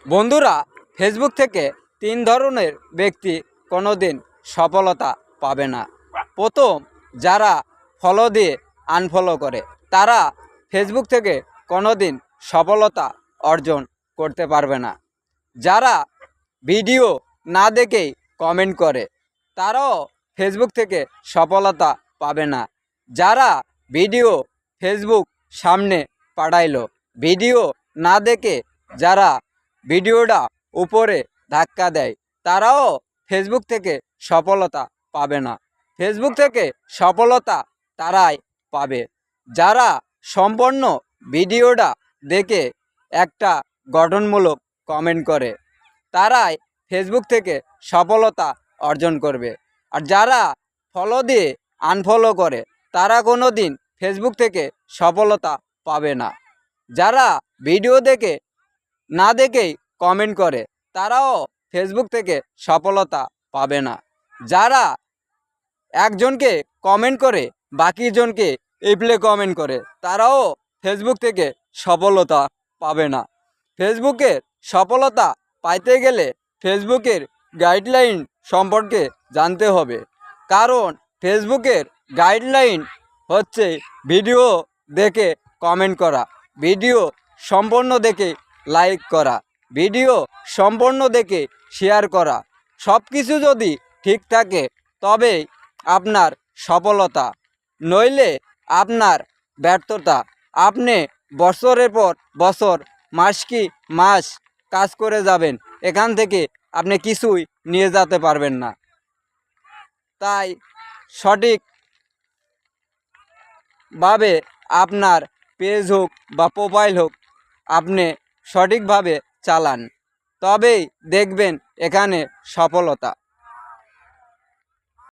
বন্ধুরা, ফেসবুক থেকে তিন ধরনের ব্যক্তি কোনোদিন সফলতা পাবে না। প্রথম, যারা ফলো দিয়ে আনফলো করে, তারা ফেসবুক থেকে কোনোদিন সফলতা অর্জন করতে পারবে না। যারা ভিডিও না দেখেই কমেন্ট করে, তারাও ফেসবুক থেকে সফলতা পাবে না। যারা ভিডিও ফেসবুক সামনে পাঠাইলো, ভিডিও না দেখে যারা ভিডিওটা উপরে ধাক্কা দেয়, তারাও ফেসবুক থেকে সফলতা পাবে না। ফেসবুক থেকে সফলতা তারাই পাবে যারা সম্পূর্ণ ভিডিওটা দেখে একটা গঠনমূলক কমেন্ট করে, তারাই ফেসবুক থেকে সফলতা অর্জন করবে। আর যারা ফলো দিয়ে আনফলো করে, তারা কোনো দিন ফেসবুক থেকে সফলতা পাবে না। যারা ভিডিও দেখে না দেখেই কমেন্ট করে, তারাও ফেসবুক থেকে সফলতা পাবে না। যারা একজনকে কমেন্ট করে বাকিজনকে রিপ্লাই কমেন্ট করে, তারাও ফেসবুক থেকে সফলতা পাবে না। ফেসবুকের সফলতা পাইতে গেলে ফেসবুকের গাইডলাইন সম্পর্কে জানতে হবে। কারণ ফেসবুকের গাইডলাইন হচ্ছে ভিডিও দেখে কমেন্ট করা, ভিডিও সম্পূর্ণ দেখে লাইক করা, ভিডিও সম্পূর্ণ দেখে শেয়ার করা। সব কিছু যদি ঠিক থাকে তবেই আপনার সফলতা, নইলে আপনার ব্যর্থতা। আপনি বছরের পর বছর, মাস কি মাস কাজ করে যাবেন, এখান থেকে আপনি কিছুই নিয়ে যেতে পারবেন না। তাই সঠিকভাবে আপনার পেজ হোক বা প্রোফাইল হোক, আপনি সঠিকভাবে চালান, তবেই দেখবেন এখানে সফলতা।